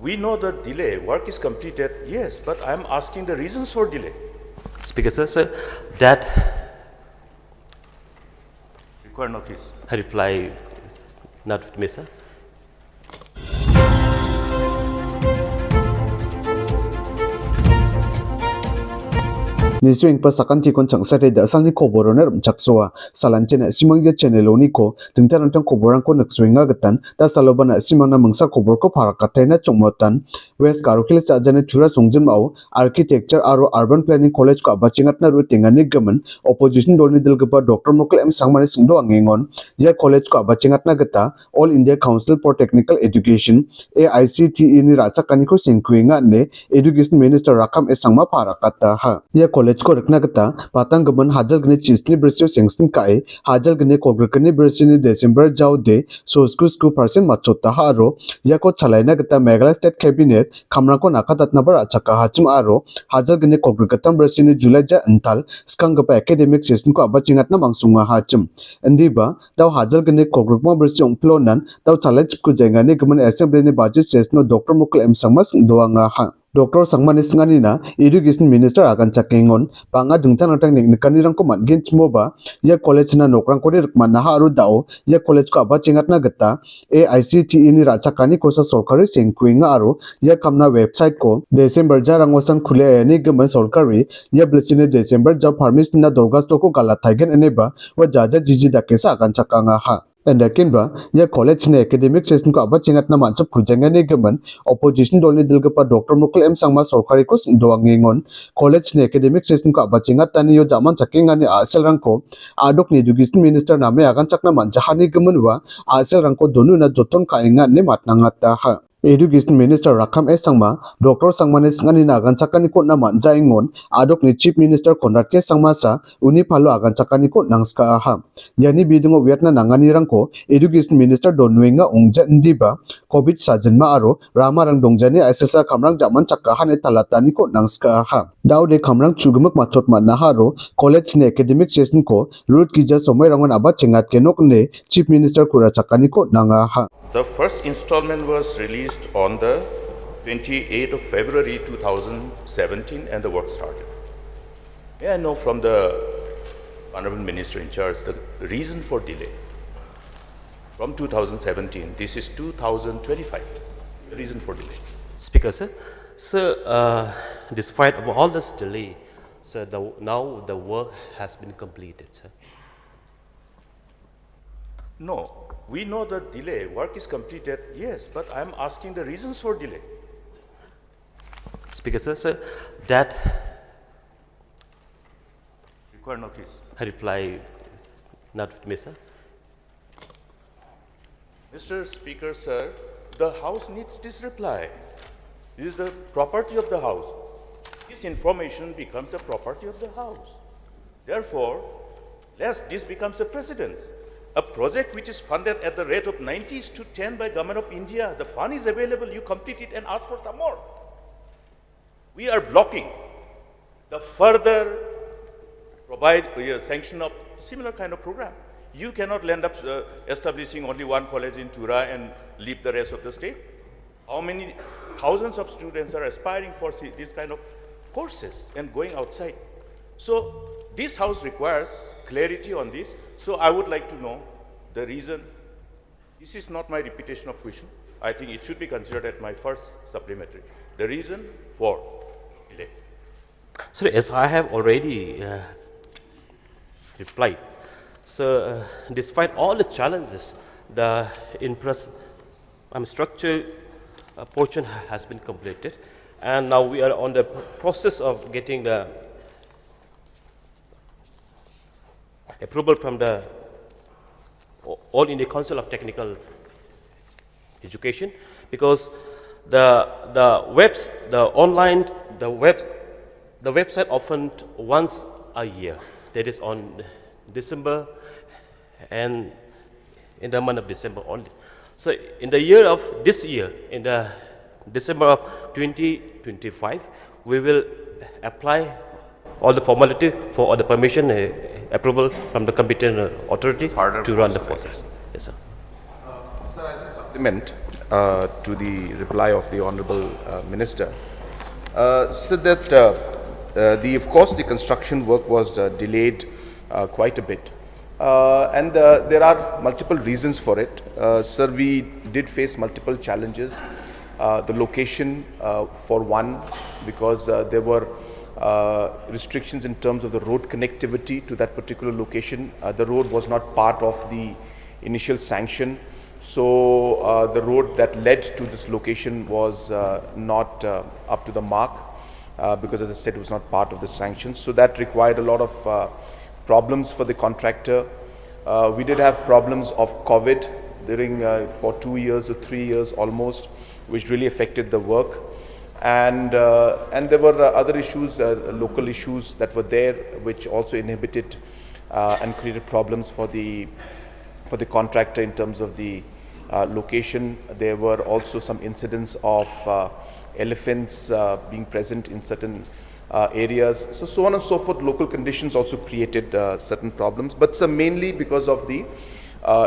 we know the delay. Work is completed, yes, but I am asking the reasons for delay. Speaker, sir, that Require notice. I reply not with me, sir. Niswing pa sakanti kon changsare da salni koboroner chaksoa salanchena simangya channeloni ko tingtarantang koborang ko nakswinga gatan da salobana simangna mangsa kobor ko pharakathaina chongmotan West Karukil sajane chura songjin mau architecture aro urban planning college ko abachingatna ru tingani gaman opposition dolni dilgapa Dr. Mukul sangmani singdo angengon ya college ko abachingatna gata All India Council for Technical Education AICTE ni rachakani ko singkuinga ne Education Minister Rakkam sangma pharakata ha ya college ko rakna gata patang gaman hajal gni chisni brisyo sengstin kai hajal gni kogrkani brisyo ni December jaw de so school person machota haro ya ko chalaina gata Meghalaya State Cabinet khamra ko nakatatna bar achaka hachim aro hajal gni kogrkatan brisyo ni July ja antal skangapa academic session ko abachingatna mangsunga hachim andiba daw hajal gni kogrkma brisyo ongplonan daw challenge ko jengani gaman assembly ni budget session Dr. Mukul sangmas doanga ha Dr. Sangmani Singanina, Education Minister Agan Chakingon, Panga Dungtanatang Nikanirang Kuman Ginchmoba, Ya College na Nokrang Kori Manaharu Dao, Ya College ko abachingat na gata, AICTE ni Rachakani ko sa Solkari Singkuinga Aro, Ya Kamna website ko, December jarang wasan khule ni gaman Solkari, Ya Blessine December ja permis na Dorgasto ko galataigen eneba, wa jaja jiji dakesa Agan Chakanga ha. Endakin ba ya college ne academic session ko abachingat na manchap khujenga ne gaman opposition dol ni dilgapa Dr. Mukul sangma sorkari ko doangingon college ne academic session ko abachingat tani yo jaman chakinga ni selrangko adok ni education minister name agan chakna manjahani gaman wa selrangko donuna jotton kainga ne matnangata ha Education Minister Rakkam sangma Dr. Sangmani Singani agan chakani ko na manjaingon adok ni Chief Minister Conrad sangma sa uni phalo agan chakani ko nangska ha yani bidungo wiatna nangani rangko Education Minister Donwenga ongja ndiba COVID sajenma aro ramarang dongjani SSR kamrang jaman chakka hane talatani ko nangska ha daude kamrang chugumak machot manna haro college ne academic session ko root kija somai rangon aba chingat kenok ne Chief Minister kura chakani ko nanga ha The first installment was released on the 28th of February 2017 and the work started. May I know from the Honorable Minister in charge the reason for delay? From 2017, this is 2025. The reason for delay. Speaker, sir. Sir, despite all this delay, sir, now the work has been completed, sir. No, we know the delay. Work is completed, yes, but I am asking the reasons for delay. Speaker, sir, that Require notice. I reply not with me, sir. Mr. Speaker, sir, the House needs this reply. This is the property of the House. This information becomes the property of the House. Therefore, lest this becomes a precedent. A project which is funded at the rate of 90:10 by Government of India, the fund is available, you complete it and ask for some more. We are blocking the further sanction of similar kind of program. You cannot end up establishing only one college in Tura and leave the rest of the state. How many thousands of students are aspiring for this kind of courses and going outside? So this House requires clarity on this. So I would like to know the reason. This is not my repetition of question. I think it should be considered at my first supplementary. The reason for delay. Sir, as I have already replied, so despite all the challenges, the structure portion has been completed, and now we are on the process of getting the approval from the All India Council of Technical Education, because the website opened once a year, that is on December and in the month of December only. So in the year of this year, in the December of 2025, we will apply all the formality for all the permission approval from the competent authority to run the process. Yes, sir. Sir, I just supplement. to the reply of the Honorable Minister. Said that of course the construction work was delayed quite a bit. And there are multiple reasons for it. Sir, we did face multiple challenges. The location, for one, because there were restrictions in terms of the road connectivity to that particular location. The road was not part of the initial sanction. So the road that led to this location was not up to the mark because, as I said, it was not part of the sanctions. So that required a lot of problems for the contractor. We did have problems of COVID during for 2 years or 3 years almost, which really affected the work. And there were other issues, local issues that were there, which also inhibited and created problems for the contractor in terms of the location. There were also some incidents of elephants being present in certain areas. So on and so forth. Local conditions also created certain problems, but mainly because of the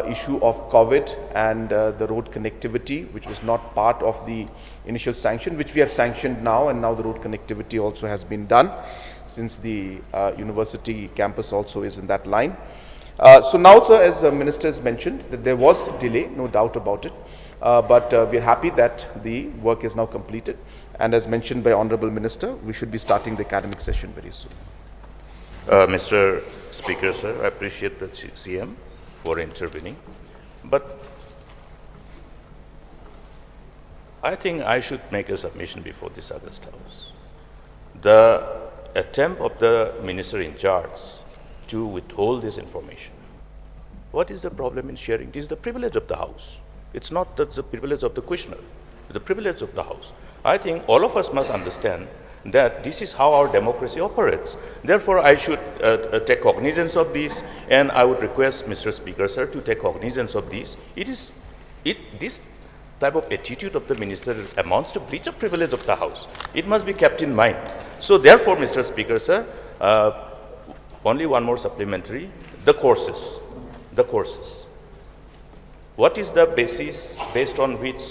issue of COVID and the road connectivity, which was not part of the initial sanction, which we have sanctioned now, and now the road connectivity also has been done, since the university campus also is in that line. So now, sir, as the Minister has mentioned, that there was delay, no doubt about it, but we are happy that the work is now completed, and as mentioned by Honorable Minister, we should be starting the academic session very soon. Mr. Speaker, sir, I appreciate the CM for intervening, but I think I should make a submission before this August House. The attempt of the minister in charge to withhold this information. What is the problem in sharing? It is the privilege of the House. It's not that the privilege of the questioner, it's the privilege of the House. I think all of us must understand that this is how our democracy operates. Therefore, I should take cognizance of this, and I would request Mr. Speaker, sir, to take cognizance of this. This type of attitude of the minister amounts to breach of privilege of the House. It must be kept in mind. So therefore, Mr. Speaker, sir, only one more supplementary, the courses. What is the basis based on which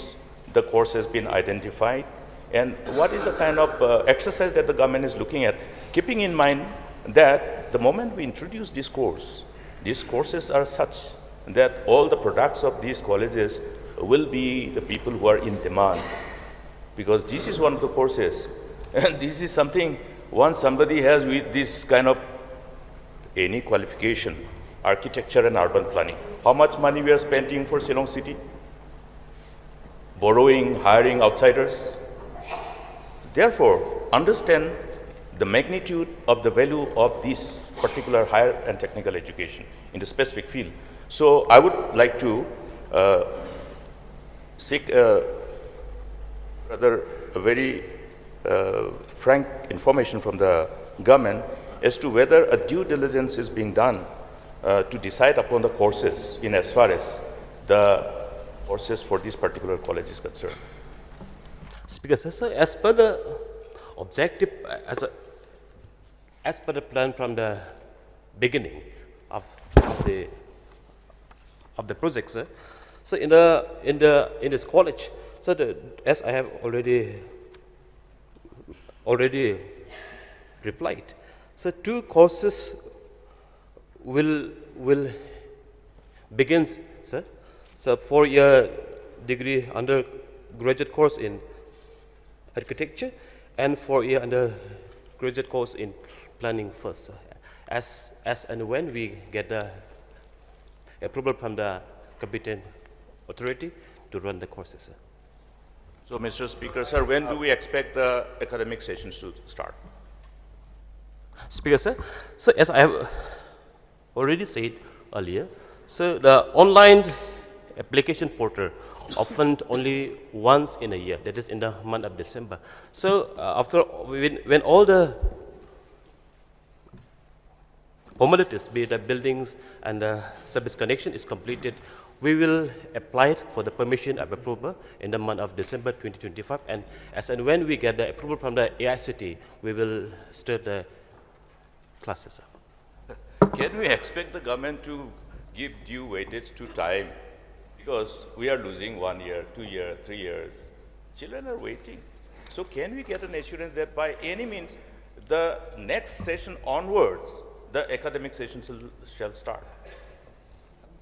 the course has been identified, and what is the kind of exercise that the government is looking at, keeping in mind that the moment we introduce this course, these courses are such that all the products of these colleges will be the people who are in demand, because this is one of the courses, and this is something, once somebody has with this kind of any qualification, architecture and urban planning, how much money we are spending for Shillong City? Borrowing, hiring outsiders. Therefore, understand the magnitude of the value of this particular higher and technical education in the specific field. So I would like to seek rather a very frank information from the government as to whether a due diligence is being done to decide upon the courses in as far as the courses for this particular college is concerned. Speaker, sir, as per the objective, as per the plan from the beginning of the project, sir. So in this college, so as I have already replied, so 2 courses will begin, sir. So 4-year degree undergraduate course in architecture and 4-year undergraduate course in planning first, sir. As and when we get the approval from the competent authority to run the courses, sir. So, Mr. Speaker, sir, when do we expect the academic sessions to start? Speaker, sir, so as I have already said earlier, so the online application portal opened only once in a year, that is in the month of December. So after when all the formalities, be it the buildings and the service connection is completed, we will apply for the permission of approval in the month of December 2025, and as and when we get the approval from the AICT, we will start the classes. Can we expect the government to give due weightage to time Because we are losing 1 year, 2 years, 3 years. Children are waiting. So can we get an assurance that by any means, the next session onwards, the academic session shall start?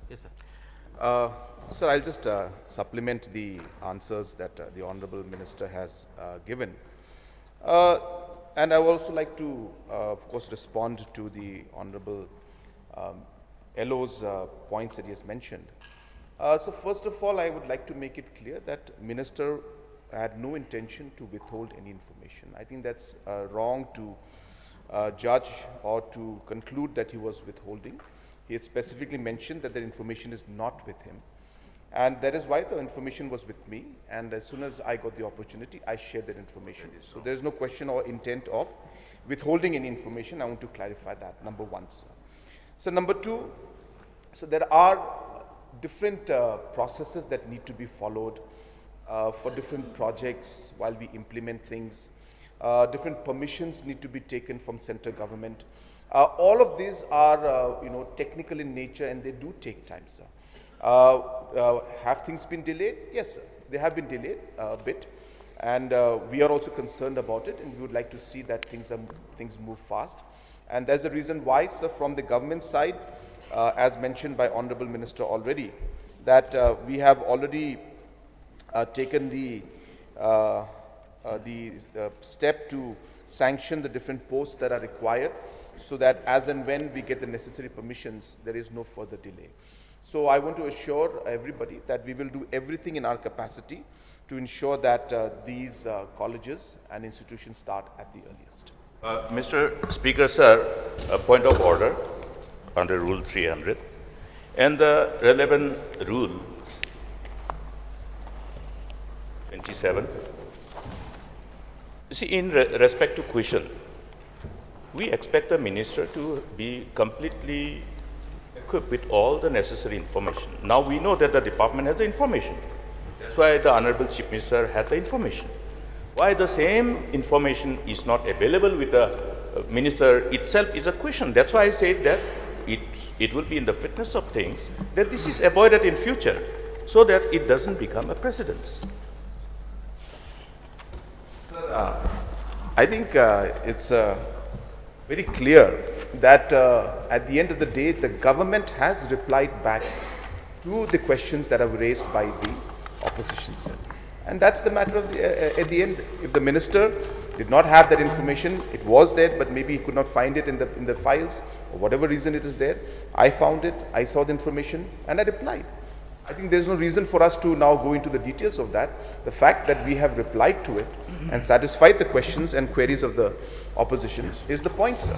Yes, sir. Sir, I'll just supplement the answers that the Honorable Minister has given. And I would also like to, of course, respond to the Honorable LO's points that he has mentioned. So first of all, I would like to make it clear that Minister had no intention to withhold any information. I think that's wrong to judge or to conclude that he was withholding. He had specifically mentioned that the information is not with him. And that is why the information was with me. And as soon as I got the opportunity, I shared that information. So there is no question or intent of withholding any information. I want to clarify that, number one, sir. So number two, so there are different processes that need to be followed for different projects while we implement things. Different permissions need to be taken from central government. All of these are, technical in nature, and they do take time, sir. Have things been delayed? Yes, sir. They have been delayed a bit, and we are also concerned about it, and we would like to see that things move fast. And there's a reason why, sir, from the government side, as mentioned by Honorable Minister already, that we have already taken the step to sanction the different posts that are required, so that as and when we get the necessary permissions, there is no further delay. So I want to assure everybody that we will do everything in our capacity to ensure that these colleges and institutions start at the earliest. Mr. Speaker, sir, a point of order under Rule 300 and the relevant Rule 27. You see, in respect to question, we expect the minister to be completely equipped with all the necessary information. Now we know that the department has the information. That's why the Honorable Chief Minister had the information. Why the same information is not available with the minister itself is a question. That's why I said that it will be in the fitness of things that this is avoided in future so that it doesn't become a precedent. Sir, I think it's very clear that at the end of the day, the government has replied back to the questions that are raised by the opposition, sir. And that's the matter of at the end. If the minister did not have that information, it was there, but maybe he could not find it in the files, or whatever reason it is there. I found it, I saw the information, and I replied. I think there's no reason for us to now go into the details of that. The fact that we have replied to it and satisfied the questions and queries of the opposition is the point, sir.